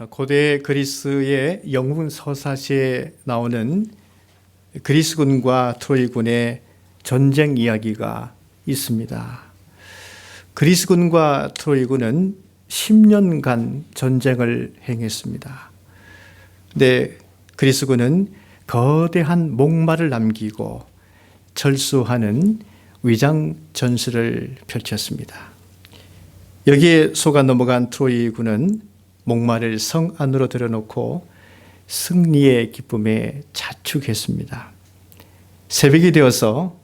고대 그리스의 영웅 서사시에 나오는 그리스군과 트로이군의 전쟁 이야기가 있습니다. 그리스군과 트로이군은 10년간 전쟁을 행했습니다. 근데 그리스군은 거대한 목마를 남기고 철수하는 위장 전술을 펼쳤습니다. 여기에 속아 넘어간 트로이군은 목마를 성 안으로 들여놓고 승리의 기쁨에 자축했습니다. 새벽이 되어서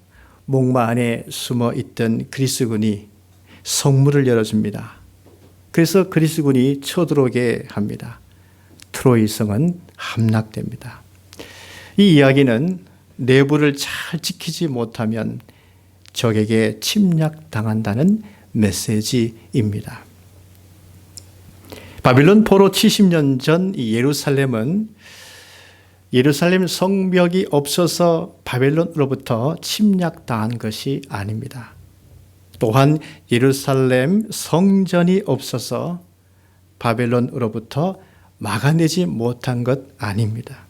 목마 안에 숨어 있던 그리스군이 성문을 열어줍니다. 그래서 그리스군이 쳐들어오게 합니다. 트로이 성은 함락됩니다. 이 이야기는 내부를 잘 지키지 못하면 적에게 침략당한다는 메시지입니다. 바빌론 포로 70년 전 예루살렘은 예루살렘 성벽이 없어서 바벨론으로부터 침략당한 것이 아닙니다. 또한 예루살렘 성전이 없어서 바벨론으로부터 막아내지 못한 것 아닙니다.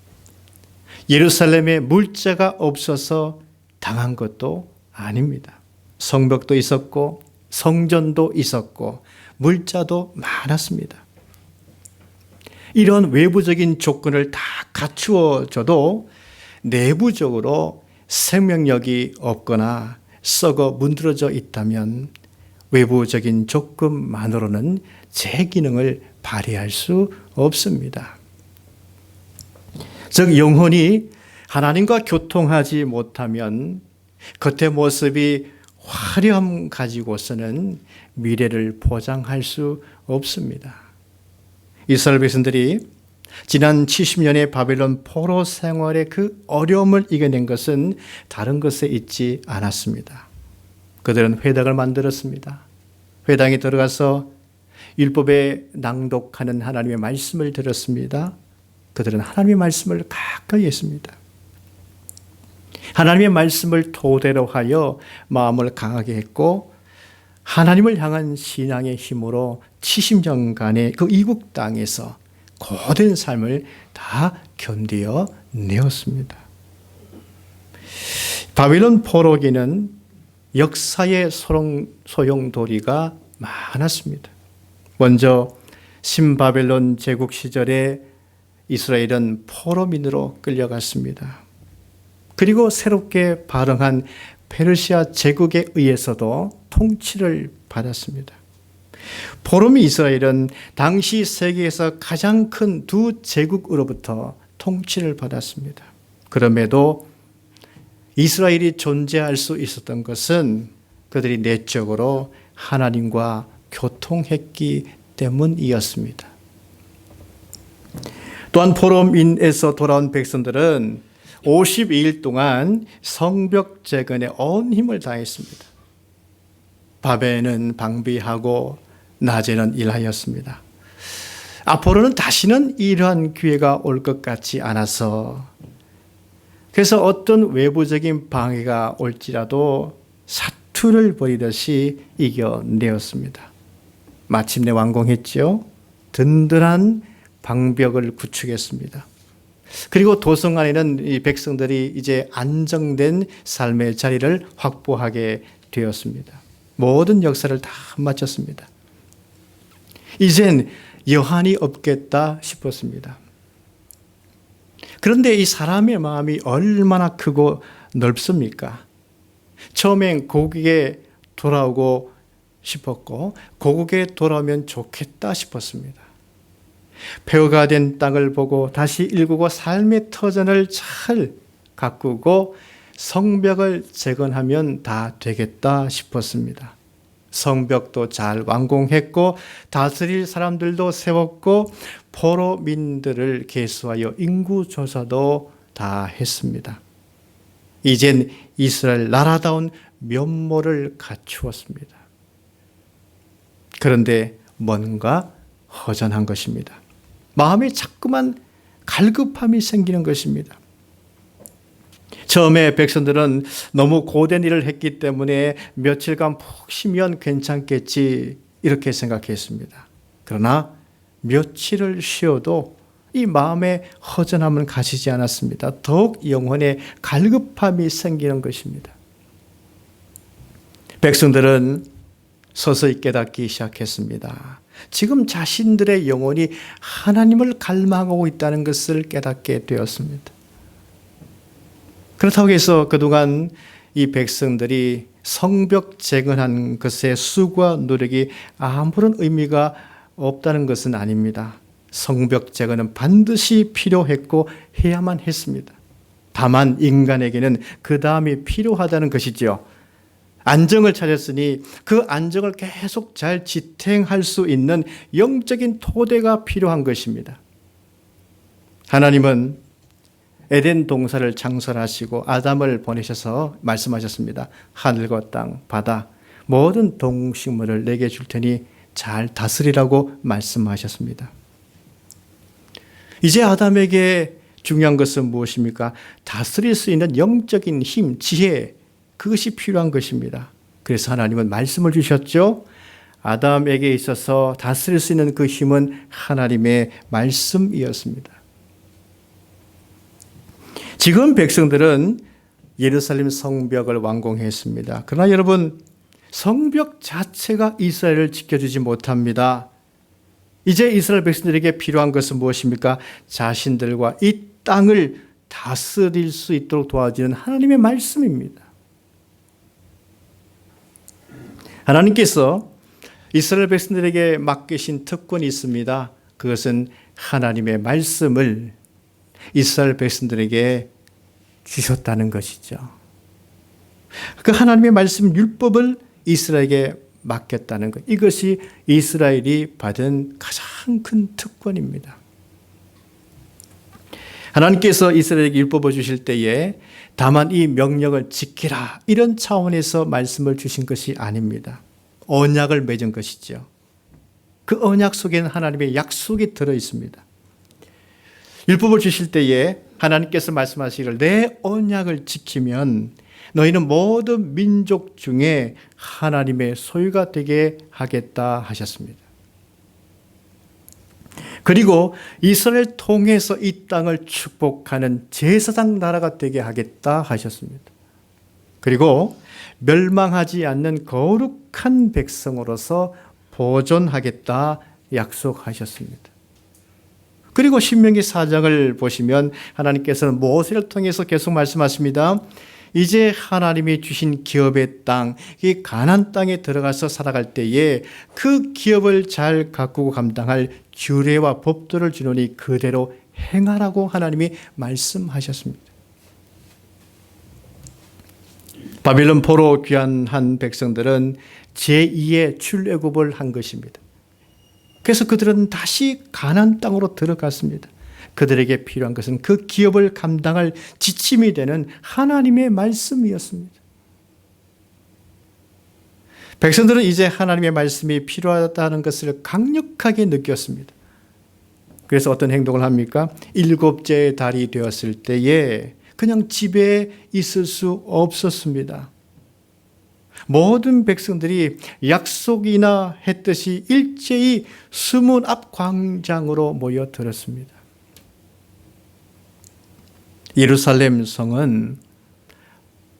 예루살렘에 물자가 없어서 당한 것도 아닙니다. 성벽도 있었고 성전도 있었고 물자도 많았습니다. 이런 외부적인 조건을 다 갖추어져도 내부적으로 생명력이 없거나 썩어 문드러져 있다면 외부적인 조건만으로는 제 기능을 발휘할 수 없습니다. 즉 영혼이 하나님과 교통하지 못하면 겉의 모습이 화려함 가지고서는 미래를 보장할 수 없습니다. 이스라엘 백성들이 지난 70년의 바벨론 포로 생활의 그 어려움을 이겨낸 것은 다른 것에 있지 않았습니다. 그들은 회당을 만들었습니다. 회당에 들어가서 율법에 낭독하는 하나님의 말씀을 들었습니다. 그들은 하나님의 말씀을 가까이 했습니다. 하나님의 말씀을 토대로 하여 마음을 강하게 했고 하나님을 향한 신앙의 힘으로 70년간의 그 이국 땅에서 고된 삶을 다 견디어 내었습니다. 바빌론 포로기는 역사의 소용돌이가 많았습니다. 먼저 신바벨론 제국 시절에 이스라엘은 포로민으로 끌려갔습니다. 그리고 새롭게 발흥한 페르시아 제국에 의해서도 통치를 받았습니다. 포로민 이스라엘은 당시 세계에서 가장 큰 두 제국으로부터 통치를 받았습니다. 그럼에도 이스라엘이 존재할 수 있었던 것은 그들이 내적으로 하나님과 교통했기 때문이었습니다. 또한 포로민에서 돌아온 백성들은 52일 동안 성벽 재건에 온 힘을 다했습니다. 밤에는 방비하고 낮에는 일하였습니다. 앞으로는 다시는 이러한 기회가 올 것 같지 않아서 그래서 어떤 외부적인 방해가 올지라도 사투를 벌이듯이 이겨내었습니다. 마침내 완공했죠. 든든한 방벽을 구축했습니다. 그리고 도성 안에는 이 백성들이 이제 안정된 삶의 자리를 확보하게 되었습니다. 모든 역사를 다 마쳤습니다. 이젠 여한이 없겠다 싶었습니다. 그런데 이 사람의 마음이 얼마나 크고 넓습니까? 처음엔 고국에 돌아오고 싶었고 고국에 돌아오면 좋겠다 싶었습니다. 폐허가 된 땅을 보고 다시 일구고 삶의 터전을 잘 가꾸고 성벽을 재건하면 다 되겠다 싶었습니다. 성벽도 잘 완공했고 다스릴 사람들도 세웠고 포로민들을 계수하여 인구조사도 다 했습니다. 이젠 이스라엘 나라다운 면모를 갖추었습니다. 그런데 뭔가 허전한 것입니다. 마음에 자꾸만 갈급함이 생기는 것입니다. 처음에 백성들은 너무 고된 일을 했기 때문에 며칠간 푹 쉬면 괜찮겠지 이렇게 생각했습니다. 그러나 며칠을 쉬어도 이 마음의 허전함은 가시지 않았습니다. 더욱 영혼에 갈급함이 생기는 것입니다. 백성들은 서서히 깨닫기 시작했습니다. 지금 자신들의 영혼이 하나님을 갈망하고 있다는 것을 깨닫게 되었습니다. 그렇다고 해서 그동안 이 백성들이 성벽 재건한 것의 수고와 노력이 아무런 의미가 없다는 것은 아닙니다. 성벽 재건은 반드시 필요했고 해야만 했습니다. 다만 인간에게는 그 다음이 필요하다는 것이죠. 안정을 찾았으니 그 안정을 계속 잘 지탱할 수 있는 영적인 토대가 필요한 것입니다. 하나님은 에덴 동산을 창설하시고 아담을 보내셔서 말씀하셨습니다. 하늘과 땅, 바다, 모든 동식물을 내게 줄 테니 잘 다스리라고 말씀하셨습니다. 이제 아담에게 중요한 것은 무엇입니까? 다스릴 수 있는 영적인 힘, 지혜, 그것이 필요한 것입니다. 그래서 하나님은 말씀을 주셨죠. 아담에게 있어서 다스릴 수 있는 그 힘은 하나님의 말씀이었습니다. 지금 백성들은 예루살렘 성벽을 완공했습니다. 그러나 여러분, 성벽 자체가 이스라엘을 지켜주지 못합니다. 이제 이스라엘 백성들에게 필요한 것은 무엇입니까? 자신들과 이 땅을 다스릴 수 있도록 도와주는 하나님의 말씀입니다. 하나님께서 이스라엘 백성들에게 맡기신 특권이 있습니다. 그것은 하나님의 말씀을 이스라엘 백성들에게 주셨다는 것이죠. 그 하나님의 말씀 율법을 이스라엘에게 맡겼다는 것. 이것이 이스라엘이 받은 가장 큰 특권입니다. 하나님께서 이스라엘에게 율법을 주실 때에 다만 이 명령을 지키라 이런 차원에서 말씀을 주신 것이 아닙니다. 언약을 맺은 것이죠. 그 언약 속에는 하나님의 약속이 들어 있습니다. 율법을 주실 때에 하나님께서 말씀하시기를 내 언약을 지키면 너희는 모든 민족 중에 하나님의 소유가 되게 하겠다 하셨습니다. 그리고 이스라엘 통해서 이 땅을 축복하는 제사장 나라가 되게 하겠다 하셨습니다. 그리고 멸망하지 않는 거룩한 백성으로서 보존하겠다 약속하셨습니다. 그리고 신명기 4장을 보시면 하나님께서는 모세를 통해서 계속 말씀하십니다. 이제 하나님이 주신 기업의 땅, 이 가나안 땅에 들어가서 살아갈 때에 그 기업을 잘 가꾸고 감당할 규례와 법도를 주노니 그대로 행하라고 하나님이 말씀하셨습니다. 바빌론 포로 귀환한 백성들은 제2의 출애굽을 한 것입니다. 그래서 그들은 다시 가나안 땅으로 들어갔습니다. 그들에게 필요한 것은 그 기업을 감당할 지침이 되는 하나님의 말씀이었습니다. 백성들은 이제 하나님의 말씀이 필요하다는 것을 강력하게 느꼈습니다. 그래서 어떤 행동을 합니까? 일곱째 달이 되었을 때에 그냥 집에 있을 수 없었습니다. 모든 백성들이 약속이나 했듯이 일제히 수문 앞 광장으로 모여들었습니다. 예루살렘 성은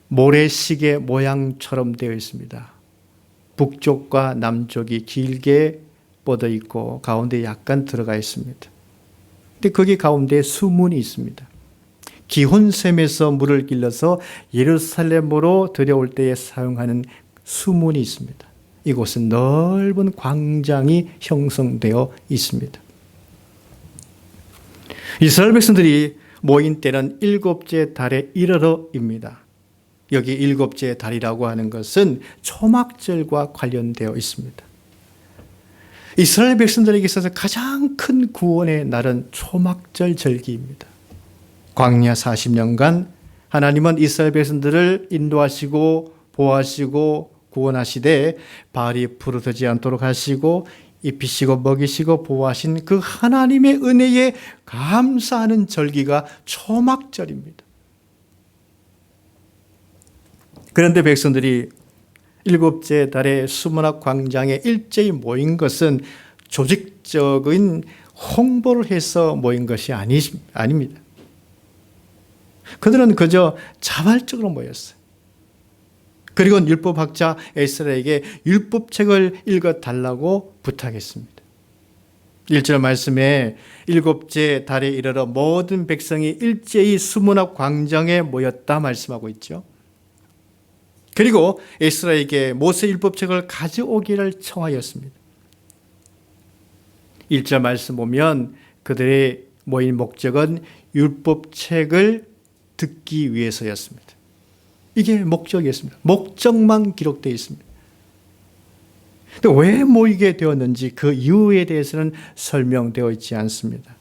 모래시계 모양처럼 되어 있습니다. 북쪽과 남쪽이 길게 뻗어 있고 가운데 약간 들어가 있습니다. 근데 거기 가운데 수문이 있습니다. 기혼샘에서 물을 길러서 예루살렘으로 들여올 때에 사용하는 수문이 있습니다. 이곳은 넓은 광장이 형성되어 있습니다. 이스라엘 백성들이 모인 때는 일곱째 달에 이르러입니다. 여기 일곱째 달이라고 하는 것은 초막절과 관련되어 있습니다. 이스라엘 백성들에게 있어서 가장 큰 구원의 날은 초막절 절기입니다. 광야 40년간 하나님은 이스라엘 백성들을 인도하시고 보호하시고 구원하시되 바알이 부르짖지 않도록 하시고 입히시고 먹이시고 보호하신 그 하나님의 은혜에 감사하는 절기가 초막절입니다. 그런데 백성들이 일곱째 달에 수문 앞 광장에 일제히 모인 것은 조직적인 홍보를 해서 모인 것이 아닙니다. 그들은 그저 자발적으로 모였어요. 그리고 율법학자 에스라에게 율법책을 읽어달라고 부탁했습니다. 1절 말씀에 일곱째 달에 이르러 모든 백성이 일제히 수문 앞 광장에 모였다 말씀하고 있죠. 그리고 에스라에게 모세 율법책을 가져오기를 청하였습니다. 1절 말씀 보면 그들의 모인 목적은 율법책을 듣기 위해서였습니다. 이게 목적이었습니다. 목적만 기록되어 있습니다. 왜 모이게 되었는지 그 이유에 대해서는 설명되어 있지 않습니다.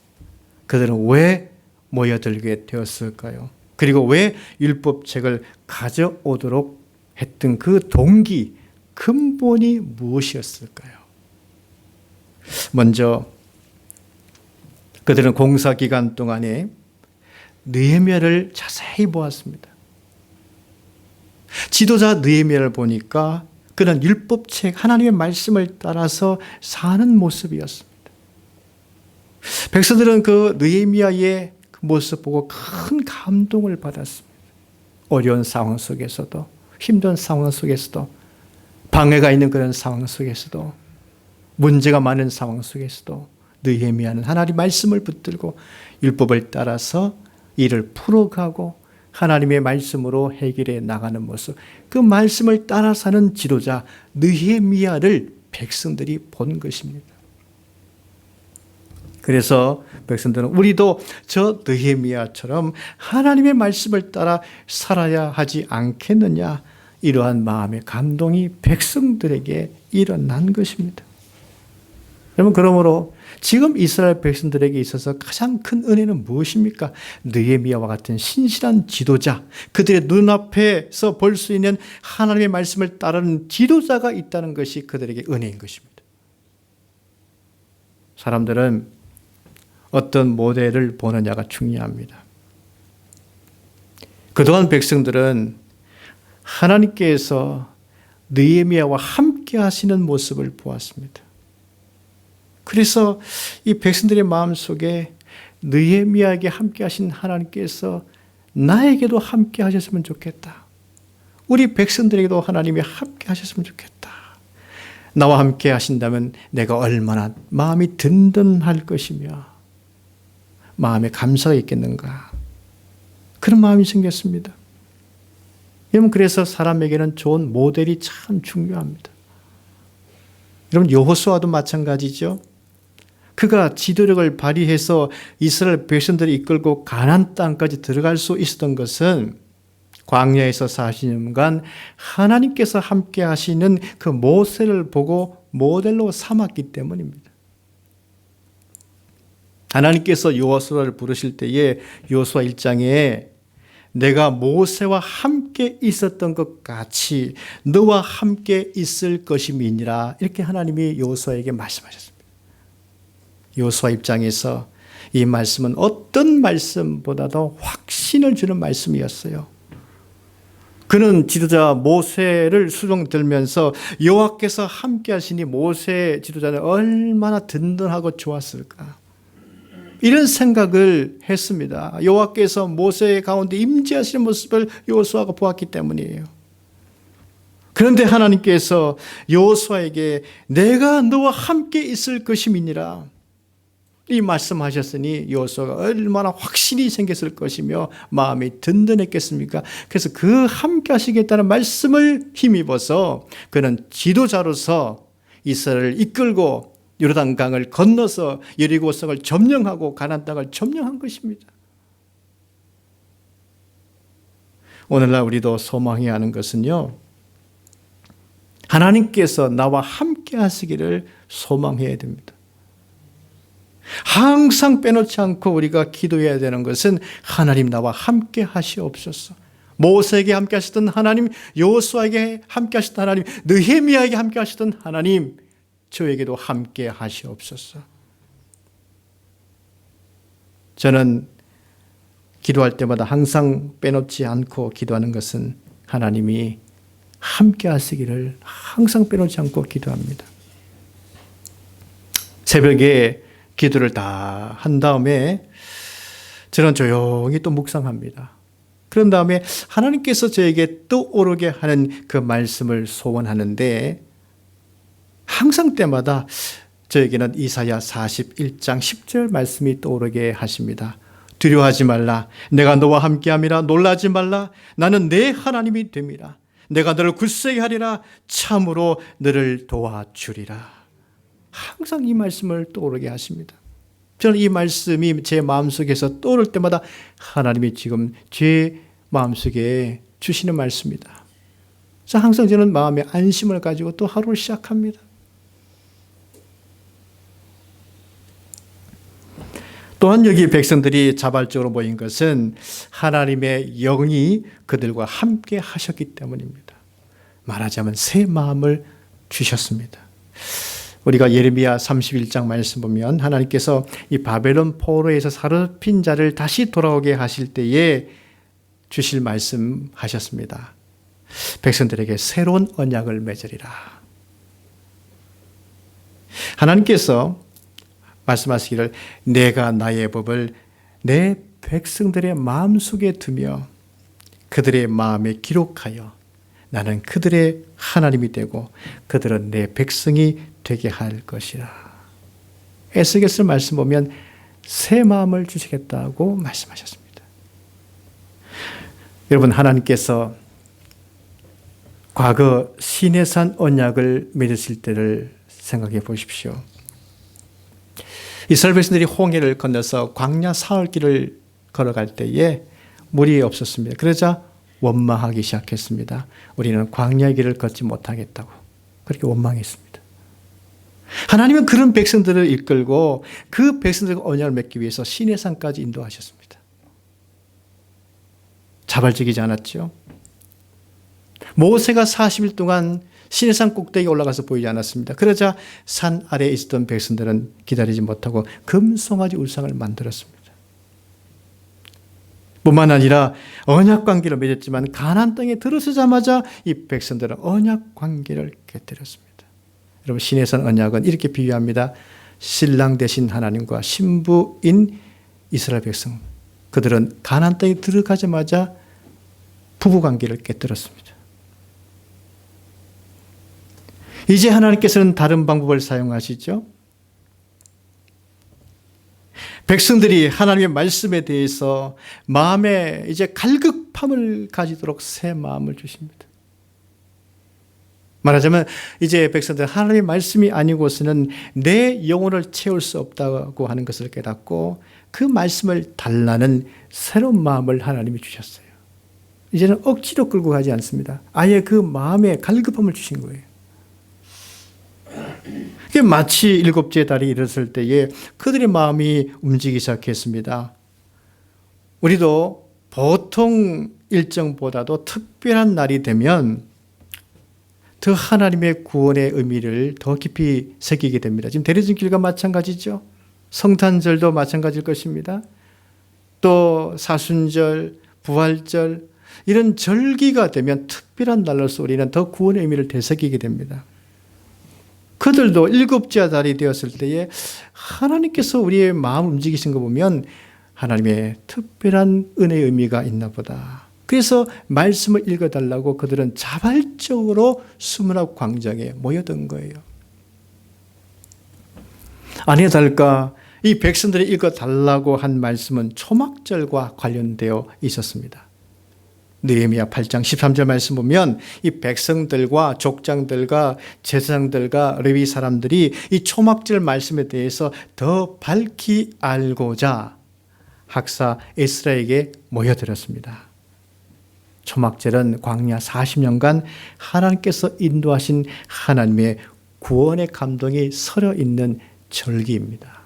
그들은 왜 모여들게 되었을까요? 그리고 왜 율법책을 가져오도록 했던 그 동기, 근본이 무엇이었을까요? 먼저 그들은 공사 기간 동안에 느헤미야를 자세히 보았습니다. 지도자 느헤미야를 보니까 그는 율법책 하나님의 말씀을 따라서 사는 모습이었습니다. 백성들은 그 느헤미야의 그 모습 보고 큰 감동을 받았습니다. 어려운 상황 속에서도, 힘든 상황 속에서도, 방해가 있는 그런 상황 속에서도, 문제가 많은 상황 속에서도 느헤미야는 하나님 말씀을 붙들고 율법을 따라서 일을 풀어가고 하나님의 말씀으로 해결해 나가는 모습, 그 말씀을 따라 사는 지도자 느헤미야를 백성들이 본 것입니다. 그래서 백성들은 우리도 저 느헤미야처럼 하나님의 말씀을 따라 살아야 하지 않겠느냐, 이러한 마음의 감동이 백성들에게 일어난 것입니다. 여러분, 그러므로 지금 이스라엘 백성들에게 있어서 가장 큰 은혜는 무엇입니까? 느헤미야와 같은 신실한 지도자, 그들의 눈앞에서 볼 수 있는 하나님의 말씀을 따르는 지도자가 있다는 것이 그들에게 은혜인 것입니다. 사람들은 어떤 모델을 보느냐가 중요합니다. 그동안 백성들은 하나님께서 느헤미야와 함께 하시는 모습을 보았습니다. 그래서 이 백성들의 마음속에 느헤미야에게 함께 하신 하나님께서 나에게도 함께 하셨으면 좋겠다. 우리 백성들에게도 하나님이 함께 하셨으면 좋겠다. 나와 함께 하신다면 내가 얼마나 마음이 든든할 것이며 마음에 감사가 있겠는가. 그런 마음이 생겼습니다. 여러분, 그래서 사람에게는 좋은 모델이 참 중요합니다. 여러분, 여호수아도 마찬가지죠. 그가 지도력을 발휘해서 이스라엘 백성들을 이끌고 가나안 땅까지 들어갈 수 있었던 것은 광야에서 40년간 하나님께서 함께 하시는 그 모세를 보고 모델로 삼았기 때문입니다. 하나님께서 여호수아를 부르실 때에 여호수아 1장에 내가 모세와 함께 있었던 것 같이 너와 함께 있을 것임이니라, 이렇게 하나님이 여호수아에게 말씀하셨습니다. 여호수아 입장에서 이 말씀은 어떤 말씀보다도 확신을 주는 말씀이었어요. 그는 지도자 모세를 수종 들면서 여호와께서 함께 하시니 모세 지도자는 얼마나 든든하고 좋았을까, 이런 생각을 했습니다. 여호와께서 모세 가운데 임재하시는 모습을 여호수아가 보았기 때문이에요. 그런데 하나님께서 여호수아에게 내가 너와 함께 있을 것임이니라, 이 말씀하셨으니 여호수아가 얼마나 확신이 생겼을 것이며 마음이 든든했겠습니까? 그래서 그 함께 하시겠다는 말씀을 힘입어서 그는 지도자로서 이스라엘을 이끌고 요르단강을 건너서 여리고성을 점령하고 가나안 땅을 점령한 것입니다. 오늘날 우리도 소망해야 하는 것은요, 하나님께서 나와 함께 하시기를 소망해야 됩니다. 항상 빼놓지 않고 우리가 기도해야 되는 것은 하나님 나와 함께 하시옵소서. 모세에게 함께 하시던 하나님, 여호수아에게 함께 하시던 하나님, 느헤미야에게 함께 하시던 하나님, 저에게도 함께 하시옵소서. 저는 기도할 때마다 항상 빼놓지 않고 기도하는 것은 하나님이 함께 하시기를 항상 빼놓지 않고 기도합니다. 새벽에 기도를 다 한 다음에 저는 조용히 또 묵상합니다. 그런 다음에 하나님께서 저에게 떠오르게 하는 그 말씀을 소원하는데 항상 때마다 저에게는 이사야 41장 10절 말씀이 떠오르게 하십니다. 두려워하지 말라. 내가 너와 함께함이라. 놀라지 말라. 나는 내 하나님이 됨이라. 내가 너를 굳세게 하리라. 참으로 너를 도와주리라. 항상 이 말씀을 떠오르게 하십니다. 저는 이 말씀이 제 마음속에서 떠오를 때마다 하나님이 지금 제 마음속에 주시는 말씀입니다. 그래서 항상 저는 마음에 안심을 가지고 또 하루를 시작합니다. 또한 여기 백성들이 자발적으로 모인 것은 하나님의 영이 그들과 함께 하셨기 때문입니다. 말하자면 새 마음을 주셨습니다. 우리가 예레미야 31장 말씀 보면 하나님께서 이 바벨론 포로에서 사로잡힌 자를 다시 돌아오게 하실 때에 주실 말씀 하셨습니다. 백성들에게 새로운 언약을 맺으리라. 하나님께서 말씀하시기를 내가 나의 법을 내 백성들의 마음속에 두며 그들의 마음에 기록하여 나는 그들의 하나님이 되고 그들은 내 백성이 되게 할 것이라. 에스겔서 말씀 보면 새 마음을 주시겠다고 말씀하셨습니다. 여러분, 하나님께서 과거 시내산 언약을 맺으실 때를 생각해 보십시오. 이스라엘 백성들이 홍해를 건너서 광야 사흘 길을 걸어갈 때에 물이 없었습니다. 그러자 원망하기 시작했습니다. 우리는 광야의 길을 걷지 못하겠다고 그렇게 원망했습니다. 하나님은 그런 백성들을 이끌고 그 백성들과 언약을 맺기 위해서 시내산까지 인도하셨습니다. 자발적이지 않았죠. 모세가 40일 동안 시내산 꼭대기에 올라가서 보이지 않았습니다. 그러자 산 아래에 있었던 백성들은 기다리지 못하고 금송아지 울상을 만들었습니다. 뿐만 아니라 언약 관계를 맺었지만 가나안 땅에 들어서자마자 이 백성들은 언약 관계를 깨뜨렸습니다. 여러분, 시내산 언약은 이렇게 비유합니다. 신랑 되신 하나님과 신부인 이스라엘 백성, 그들은 가나안 땅에 들어가자마자 부부 관계를 깨뜨렸습니다. 이제 하나님께서는 다른 방법을 사용하시죠. 백성들이 하나님의 말씀에 대해서 마음에 이제 갈급함을 가지도록 새 마음을 주십니다. 말하자면 이제 백성들은 하나님의 말씀이 아니고서는 내 영혼을 채울 수 없다고 하는 것을 깨닫고 그 말씀을 달라는 새로운 마음을 하나님이 주셨어요. 이제는 억지로 끌고 가지 않습니다. 아예 그 마음에 갈급함을 주신 거예요. 마치 일곱째 달이 일었을 때에 그들의 마음이 움직이기 시작했습니다. 우리도 보통 일정보다도 특별한 날이 되면 더 하나님의 구원의 의미를 더 깊이 새기게 됩니다. 지금 대리진길과 마찬가지죠. 성탄절도 마찬가지일 것입니다. 또 사순절, 부활절 이런 절기가 되면 특별한 날로서 우리는 더 구원의 의미를 되새기게 됩니다. 그들도 일곱째 달이 되었을 때에 하나님께서 우리의 마음 움직이신 거 보면 하나님의 특별한 은혜의 의미가 있나 보다. 그래서 말씀을 읽어달라고 그들은 자발적으로 수문학 광장에 모여든 거예요. 아니나 다를까 이 백성들이 읽어달라고 한 말씀은 초막절과 관련되어 있었습니다. 느헤미야 8장 13절 말씀 보면 이 백성들과 족장들과 제사장들과 레위 사람들이 이 초막절 말씀에 대해서 더 밝히 알고자 학사 에스라에게 모여들었습니다. 초막절은 광야 40년간 하나님께서 인도하신 하나님의 구원의 감동이 서려 있는 절기입니다.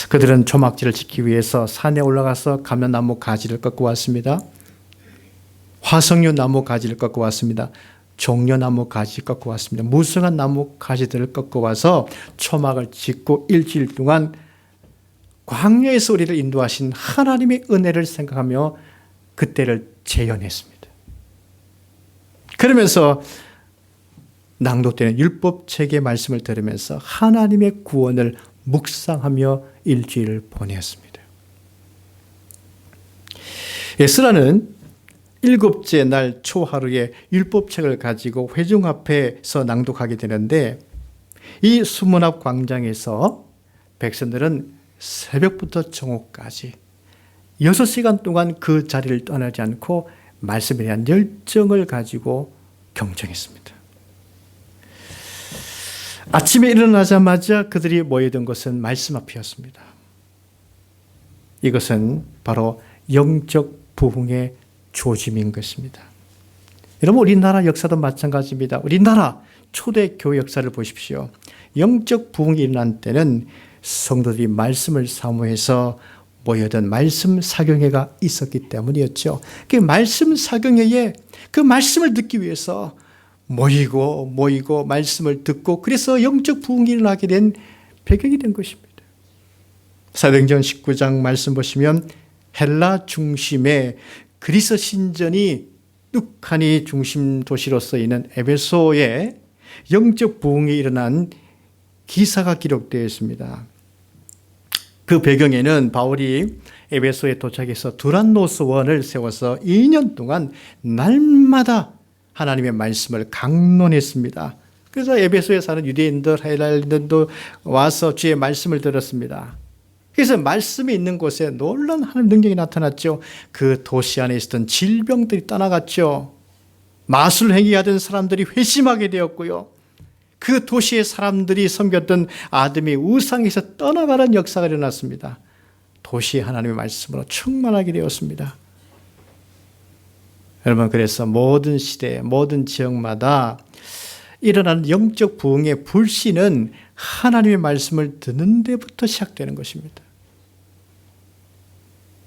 그들은 초막절을 지키기 위해서 산에 올라가서 감람나무 가지를 꺾어 왔습니다. 화석류 나무 가지를 꺾어 왔습니다. 종려나무 가지 꺾어 왔습니다. 무성한 나무 가지들을 꺾어 와서 초막을 짓고 일주일 동안 광야에서 우리를 인도하신 하나님의 은혜를 생각하며 그때를 재현했습니다. 그러면서 낭독되는 율법책의 말씀을 들으면서 하나님의 구원을 묵상하며 일주일을 보냈습니다. 에스라는 7째 날 초하루에 율법책을 가지고 회중 앞에서 낭독하게 되는데, 이 수문 앞 광장에서 백성들은 새벽부터 정오까지 6시간 동안 그 자리를 떠나지 않고 말씀에 대한 열정을 가지고 경청했습니다. 아침에 일어나자마자 그들이 모여든 것은 말씀 앞이었습니다. 이것은 바로 영적 부흥의 조짐인 것입니다. 여러분, 우리나라 역사도 마찬가지입니다. 우리나라 초대교회 역사를 보십시오. 영적 부흥이 일어난 때는 성도들이 말씀을 사모해서 모여든 말씀 사경회가 있었기 때문이었죠. 그 말씀 사경회에 그 말씀을 듣기 위해서 모이고 말씀을 듣고, 그래서 영적 부흥이 일어나게 된 배경이 된 것입니다. 사도행전 19장 말씀 보시면 헬라 중심의 그리스 신전이 뚝하니 중심 도시로서 있는 에베소에 영적 부흥이 일어난 기사가 기록되어 있습니다. 그 배경에는 바울이 에베소에 도착해서 두란노스원을 세워서 2년 동안 날마다 하나님의 말씀을 강론했습니다. 그래서 에베소에 사는 유대인들, 헬라인들도 와서 주의 말씀을 들었습니다. 그래서 말씀이 있는 곳에 놀라운 하나님 능력이 나타났죠. 그 도시 안에 있었던 질병들이 떠나갔죠. 마술 행위하던 사람들이 회심하게 되었고요. 그 도시의 사람들이 섬겼던 아드미 우상에서 떠나가는 역사가 일어났습니다. 도시에 하나님의 말씀으로 충만하게 되었습니다. 여러분, 그래서 모든 시대, 모든 지역마다 일어나는 영적 부흥의 불씨는 하나님의 말씀을 듣는 데부터 시작되는 것입니다.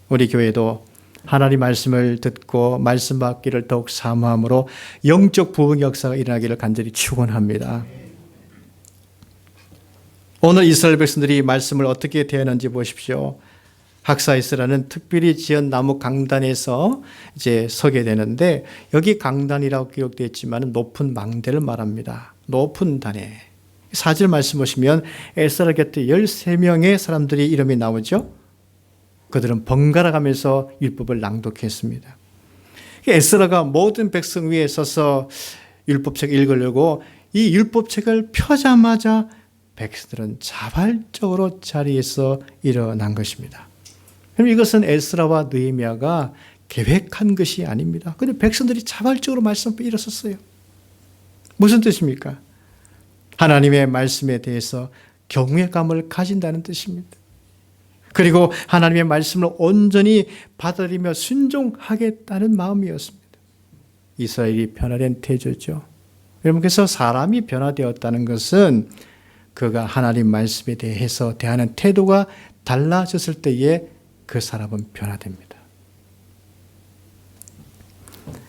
우리 교회도 하나님 말씀을 듣고 말씀 받기를 더욱 사모함으로 영적 부흥 역사가 일어나기를 간절히 축원합니다. 오늘 이스라엘 백성들이 말씀을 어떻게 대하는지 보십시오. 학사 에스라는 특별히 지은 나무 강단에서 이제 서게 되는데, 여기 강단이라고 기록되어 있지만 높은 망대를 말합니다. 높은 단에. 4절 말씀 보시면 에스라 곁에 13명의 사람들이 이름이 나오죠. 그들은 번갈아 가면서 율법을 낭독했습니다. 에스라가 모든 백성 위에 서서 율법책 읽으려고 이 율법책을 펴자마자 백성들은 자발적으로 자리에서 일어난 것입니다. 그럼 이것은 에스라와 느헤미야가 계획한 것이 아닙니다. 그런데 백성들이 자발적으로 말씀 앞에 일어섰어요. 무슨 뜻입니까? 하나님의 말씀에 대해서 경외감을 가진다는 뜻입니다. 그리고 하나님의 말씀을 온전히 받아들이며 순종하겠다는 마음이었습니다. 이스라엘이 변화된 태조죠. 여러분, 그래서 사람이 변화되었다는 것은 그가 하나님 말씀에 대해서 대하는 태도가 달라졌을 때에 그 사람은 변화됩니다.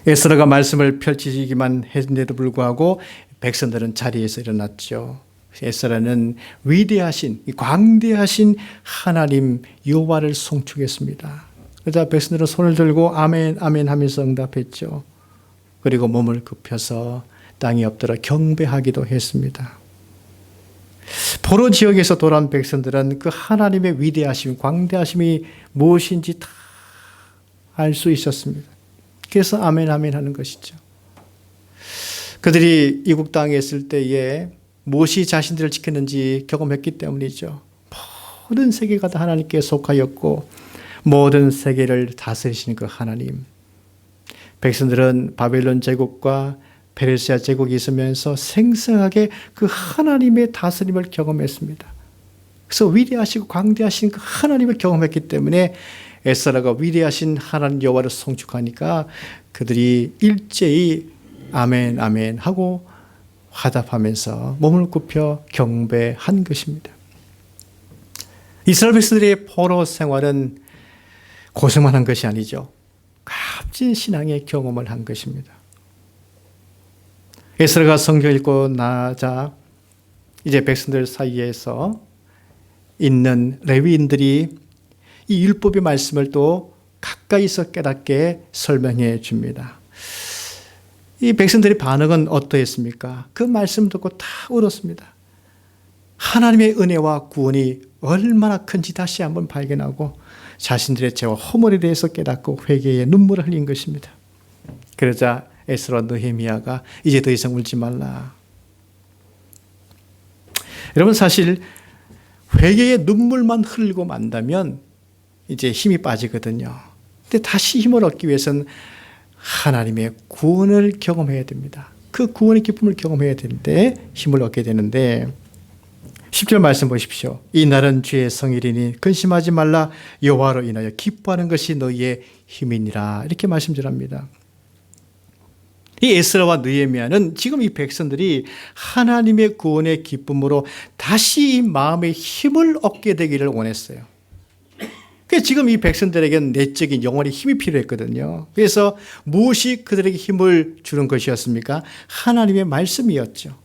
에스라가 말씀을 펼치기만 했는데도 불구하고 백성들은 자리에서 일어났죠. 에스라는 위대하신, 광대하신 하나님 여호와를 송축했습니다. 그러자 백성들은 손을 들고 아멘 아멘 하면서 응답했죠. 그리고 몸을 굽혀서 땅에 엎드려 경배하기도 했습니다. 포로 지역에서 돌아온 백성들은 그 하나님의 위대하심, 광대하심이 무엇인지 다 알 수 있었습니다. 그래서 아멘 아멘 하는 것이죠. 그들이 이국 땅에 있을 때에 무엇이 자신들을 지켰는지 경험했기 때문이죠. 모든 세계가 다 하나님께 속하였고 모든 세계를 다스리시는 그 하나님. 백성들은 바벨론 제국과 페르시아 제국이 있으면서 생생하게 그 하나님의 다스림을 경험했습니다. 그래서 위대하시고 광대하신 그 하나님을 경험했기 때문에 에스라가 위대하신 하나님 여호와를 송축하니까 그들이 일제히 아멘 아멘 하고 화답하면서 몸을 굽혀 경배한 것입니다. 이스라엘 백성들의 포로 생활은 고생만 한 것이 아니죠. 값진 신앙의 경험을 한 것입니다. 에스라가 성경 읽고 나자 이제 백성들 사이에서 있는 레위인들이 이 율법의 말씀을 또 가까이서 깨닫게 설명해 줍니다. 이 백성들의 반응은 어떠했습니까? 그 말씀 듣고 다 울었습니다. 하나님의 은혜와 구원이 얼마나 큰지 다시 한번 발견하고 자신들의 죄와 허물에 대해서 깨닫고 회개의 눈물을 흘린 것입니다. 그러자 에스라와 느헤미야가 이제 더 이상 울지 말라. 여러분, 사실 회개의 눈물만 흘리고 만다면 이제 힘이 빠지거든요. 근데 다시 힘을 얻기 위해서는 하나님의 구원을 경험해야 됩니다. 그 구원의 기쁨을 경험해야 되는데 힘을 얻게 되는데 10절 말씀 보십시오. 이 날은 주의 성일이니 근심하지 말라. 여호와로 인하여 기뻐하는 것이 너희의 힘이니라. 이렇게 말씀드립니다. 이 에스라와 느헤미야는 지금 이 백성들이 하나님의 구원의 기쁨으로 다시 이 마음의 힘을 얻게 되기를 원했어요. 그래서 지금 이 백성들에게는 내적인 영혼의 힘이 필요했거든요. 그래서 무엇이 그들에게 힘을 주는 것이었습니까? 하나님의 말씀이었죠.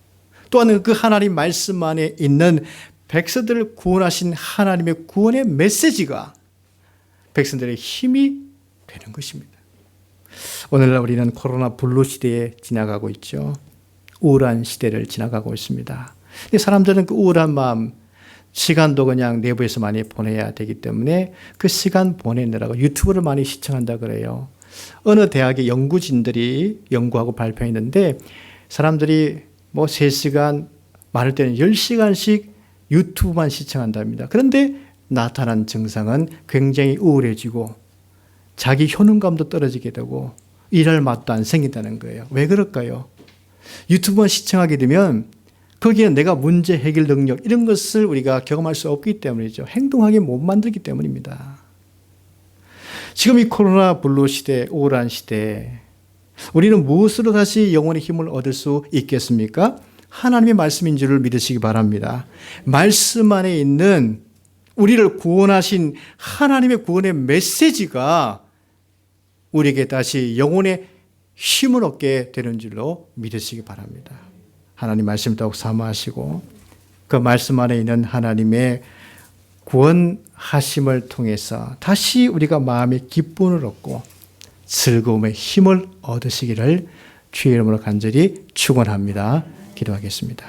또한 그 하나님 말씀 안에 있는 백성들을 구원하신 하나님의 구원의 메시지가 백성들의 힘이 되는 것입니다. 오늘날 우리는 코로나 블루 시대에 지나가고 있죠. 우울한 시대를 지나가고 있습니다. 근데 사람들은 그 우울한 마음, 시간도 그냥 내부에서 많이 보내야 되기 때문에 그 시간 보내느라고 유튜브를 많이 시청한다 그래요. 어느 대학의 연구진들이 연구하고 발표했는데 사람들이 뭐 3시간, 많을 때는 10시간씩 유튜브만 시청한답니다. 그런데 나타난 증상은 굉장히 우울해지고 자기 효능감도 떨어지게 되고 일할 맛도 안 생긴다는 거예요. 왜 그럴까요? 유튜브만 시청하게 되면 거기에 내가 문제 해결 능력 이런 것을 우리가 경험할 수 없기 때문이죠. 행동하게 못 만들기 때문입니다. 지금 이 코로나 블루 시대, 우울한 시대, 우리는 무엇으로 다시 영혼의 힘을 얻을 수 있겠습니까? 하나님의 말씀인 줄을 믿으시기 바랍니다. 말씀 안에 있는 우리를 구원하신 하나님의 구원의 메시지가 우리에게 다시 영혼의 힘을 얻게 되는 줄로 믿으시기 바랍니다. 하나님 말씀 더욱 사모하시고 그 말씀 안에 있는 하나님의 구원하심을 통해서 다시 우리가 마음의 기쁨을 얻고 즐거움의 힘을 얻으시기를 주의 이름으로 간절히 축원합니다. 기도하겠습니다.